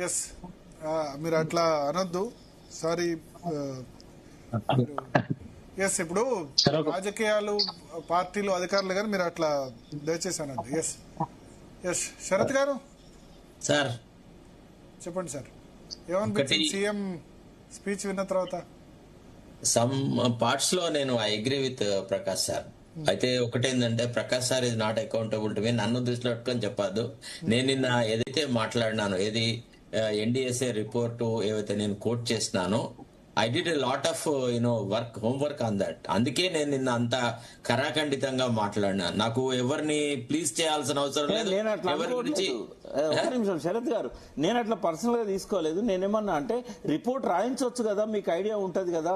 Yes మీరు అట్లా అనొద్దు సారీ. ఎస్ ఇప్పుడు రాజకీయాలు పార్టీలు అధికారులు కానీ మీరు అట్లా దయచేసి అనొద్దు. ఎస్ ఎస్ శరత్ గారు సార్ చెప్పండి సార్, ఏమనిపించింది సీఎం స్పీచ్ విన్న తర్వాత? సమ్ పార్ట్స్ లో నేను I agree with Prakash sir. అయితే ఒకటేంటంటే Prakash sir is not accountable to me. నన్ను దృష్టిలో పెట్టుకొని చెప్పద్దు. నేను నిన్న ఏదైతే మాట్లాడినాను, ఏది ఎన్డీఎస్ఏ రిపోర్టు ఏవైతే నేను కోట్ చేసినానో, I did a lot of work, homework on that. అందుకే నేను నిన్న అంత కరాఖండితంగా మాట్లాడినా. నాకు ఎవరిని ప్లీజ్ చేయాల్సిన అవసరం లేదు. నేను అట్లా ఒక నిమిషం శరత్ గారు, నేను అట్లా పర్సనల్ గా తీసుకోలేదు. నేనేమన్నా అంటే రిపోర్ట్ రాయించవచ్చు కదా, మీకు ఐడియా ఉంటది కదా.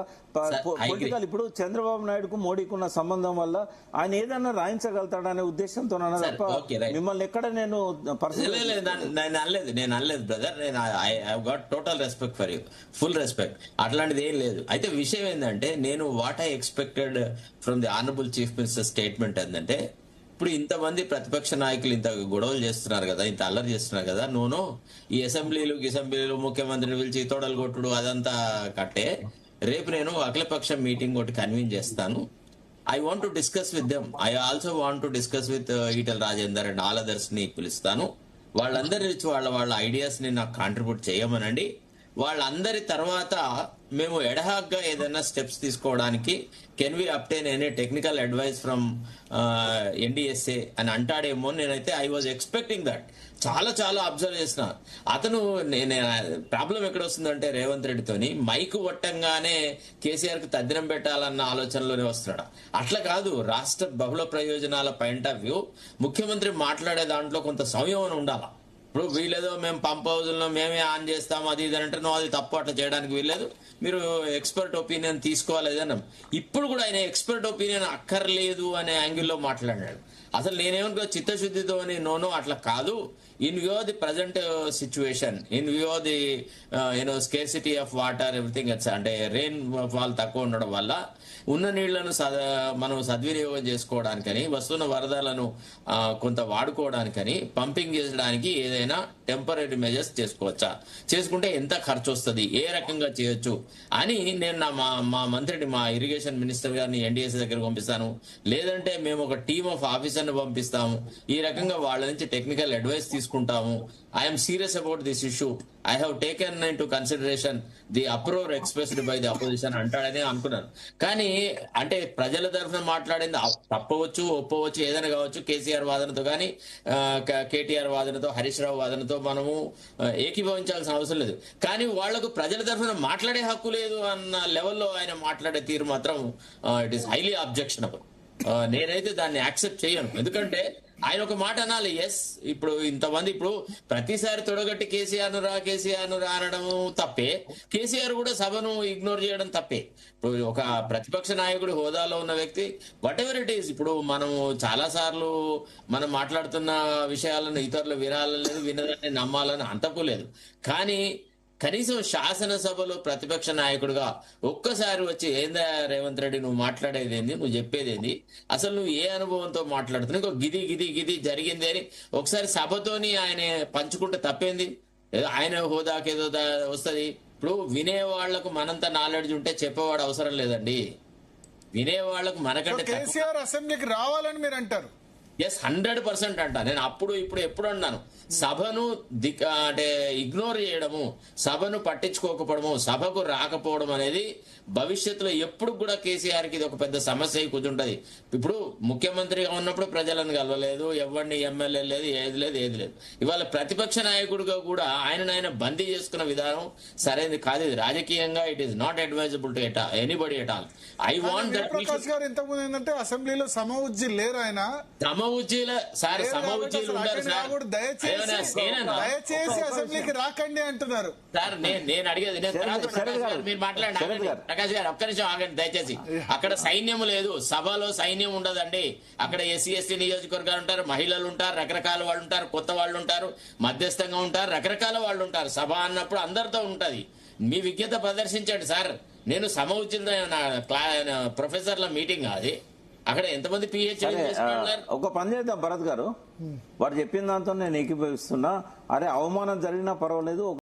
పొలిటికల్ ఇప్పుడు చంద్రబాబు నాయుడుకు మోడీకి ఉన్న సంబంధం వల్ల ఆయన ఏదన్నా రాయించగలుగుతాడనే ఉద్దేశంతో తప్ప మిమ్మల్ని ఎక్కడ నేను నేను అనలేదు బ్రదర్. నేను I got total respect for you, full respect. అట్లాంటిది ఏం లేదు. అయితే విషయం ఏంటంటే, నేను what I expected from the honourable chief minister statement ఏంటంటే, ఇప్పుడు ఇంతమంది ప్రతిపక్ష నాయకులు ఇంత గొడవలు చేస్తున్నారు కదా, ఇంత అల్లరి చేస్తున్నారు కదా, నూనె ఈ అసెంబ్లీలు ముఖ్యమంత్రిని పిలిచి తోడలు కొట్టుడు అదంతా కట్టే. రేపు నేను అఖిలపక్షం మీటింగ్ ఒకటి కన్వీన్ చేస్తాను. I want to discuss with them. I also want to discuss with Etela Rajender and all others ని పిలుస్తాను. వాళ్ళందరి నుంచి వాళ్ళ ఐడియాస్ ని నాకు కాంట్రిబ్యూట్ చేయమనండి. వాళ్ళందరి తర్వాత మేము ఎడహాగ్గా ఏదైనా స్టెప్స్ తీసుకోవడానికి can we obtain any technical advice from NDSA అని అంటాడేమో. నేనైతే ఐ వాజ్ ఎక్స్పెక్టింగ్ దట్. చాలా అబ్జర్వ్ చేసిన అతను. ప్రాబ్లం ఎక్కడ వస్తుందంటే, రేవంత్ రెడ్డితోని మైకు కొట్టంగానే కేసీఆర్ కి తద్దినం పెట్టాలన్న ఆలోచనలోనే వస్తున్నాడు. అట్లా కాదు, రాష్ట్ర బహుళ ప్రయోజనాల పాయింట్ ఆఫ్ వ్యూ ముఖ్యమంత్రి మాట్లాడే దాంట్లో కొంత సంయమనం ఉండాలి. ఇప్పుడు వీళ్ళేదో మేము పంప్ హౌజుల్లో మేమే ఆన్ చేస్తాం అది ఇది అంటే, అది తప్పు, అట్లా చేయడానికి వీల్లేదు, మీరు ఎక్స్పర్ట్ ఒపీనియన్ తీసుకోవాలేదన్నాం. ఇప్పుడు కూడా ఆయన ఎక్స్పర్ట్ ఒపీనియన్ అక్కర్లేదు అనే యాంగిల్లో మాట్లాడాడు. అసలు నేనేమనుకో చిత్తశుద్ధితో నోనో అట్లా కాదు. In view the present situation, in view the scarcity of water everything, అంటే రెయిన్ ఫాల్ తక్కువ ఉండడం వల్ల ఉన్న నీళ్లను మనం సద్వినియోగం చేసుకోవడానికని, వస్తున్న వరదలను కొంత వాడుకోవడానికని, పంపింగ్ చేయడానికి ఏదైనా టెంపరీ మెజర్స్ చేసుకోవచ్చా, చేసుకుంటే ఎంత ఖర్చు వస్తుంది, ఏ రకంగా చేయొచ్చు అని నేను మా మంత్రిని, మా ఇరిగేషన్ మినిస్టర్ గారిని ఎన్డీఎస్ఏ దగ్గరకు పంపిస్తాను. లేదంటే మేము ఒక టీమ్ ఆఫ్ ఆఫీసర్ని పంపిస్తాము. ఈ రకంగా వాళ్ళ నుంచి టెక్నికల్ అడ్వైస్ తీసుకుంటాము. I'm serious about this issue. I have taken into consideration the uproar expressed by the opposition అంటాడని అనుకున్నాను. కానీ అంటే ప్రజల తరఫున మాట్లాడింది తప్పవచ్చు, ఒప్పవచ్చు, ఏదైనా కావచ్చు. కేసీఆర్ వాదనతో కానీ కేటీఆర్ వాదనతో, హరీష్ రావు వాదనతో మనము ఏకీభవించాల్సిన అవసరం లేదు. కానీ వాళ్లకు ప్రజల తరఫున మాట్లాడే హక్కు లేదు అన్న లెవెల్లో ఆయన మాట్లాడే తీరు మాత్రం ఇట్ ఈస్ హైలీ అబ్జెక్షనబుల్. నేనైతే దాన్ని యాక్సెప్ట్ చేయను. ఎందుకంటే ఆయన ఒక మాట అనాలి. ఎస్, ఇప్పుడు ఇంతమంది ఇప్పుడు ప్రతిసారి తొడగట్టి కేసీఆర్ ను రా అనడం తప్పే, కేసీఆర్ కూడా సభను ఇగ్నోర్ చేయడం తప్పే. ఇప్పుడు ఒక ప్రతిపక్ష నాయకుడి హోదాలో ఉన్న వ్యక్తి వాట్ ఎవర్ ఇట్ ఈస్, ఇప్పుడు మనము చాలా సార్లు మనం మాట్లాడుతున్న విషయాలను ఇతరులు వినాలని లేదు, వినదాన్ని నమ్మాలని అంతకు కానీ కనీసం శాసనసభలో ప్రతిపక్ష నాయకుడిగా ఒక్కసారి వచ్చి, ఏందా రేవంత్ రెడ్డి నువ్వు మాట్లాడేది ఏంది, నువ్వు చెప్పేది ఏంది, అసలు నువ్వు ఏ అనుభవంతో మాట్లాడుతున్నావు, ఇంకో గిది జరిగింది అని ఒకసారి సభతోని ఆయన పంచుకుంటే తప్పేంది? ఆయన హోదాకేదో వస్తుంది. ఇప్పుడు వినేవాళ్లకు మనంత నాలెడ్జ్ ఉంటే చెప్పేవాడు అవసరం లేదండి. వినేవాళ్లకు మనకంటే కేసీఆర్ అసెంబ్లీకి రావాలని మీరు అంటారు? ఎస్, 100% అంట. నేను ఇప్పుడు ఎప్పుడు అన్నాను, సభను అంటే ఇగ్నోర్ చేయడము, సభను పట్టించుకోకపోవడము, సభకు రాకపోవడం అనేది భవిష్యత్తులో ఎప్పుడు కూడా కేసీఆర్ కి ఇది ఒక పెద్ద సమస్య కూర్చుంటది. ఇప్పుడు ముఖ్యమంత్రిగా ఉన్నప్పుడు ప్రజలను కలవలేదు, ఎవరిని ఎమ్మెల్యే లేదు, ఏది లేదు. ఇవాళ ప్రతిపక్ష నాయకుడిగా కూడా ఆయన బందీ చేసుకున్న విధానం సరైనది కాదు. ఇది రాజకీయంగా it is not advisable to anybody at all. I want that. Prakash గారు ఇంతకుముందు ఏంటంటే అసెంబ్లీలో సమఉజ్జీ లేరు, ఆయన సమఉజ్జీలు ఉండరు సార్. దయచేసి అసెంబ్లీకి రాకండి అంటున్నారు సార్. నేను అడిగేది మీరు మాట్లాడండి. ప్రకాష్ గారు ఒక్క నిమిషం ఆగండి దయచేసి. అక్కడ సైన్యం లేదు, సభలో సైన్యం ఉండదండి. అక్కడ ఎస్సీ ఎస్టీ నియోజకవర్గాలు ఉంటారు, మహిళలు ఉంటారు, రకరకాల వాళ్ళు ఉంటారు, కొత్త వాళ్ళు ఉంటారు, మధ్యస్థంగా ఉంటారు, రకరకాల వాళ్ళు ఉంటారు. సభ అన్నప్పుడు అందరితో ఉంటది. మీ విజ్ఞత ప్రదర్శించండి సార్. నేను సమఉజ్జీల ప్రొఫెసర్ల మీటింగ్ అది. అక్కడ ఎంతమంది పిహెచ్డి ఒక పని చేద్దాం భరత్ గారు, వాడు చెప్పిన దాంతో నేను ఏకీభవిస్తున్నా. అరే అవమానం జరిగినా పర్వాలేదు.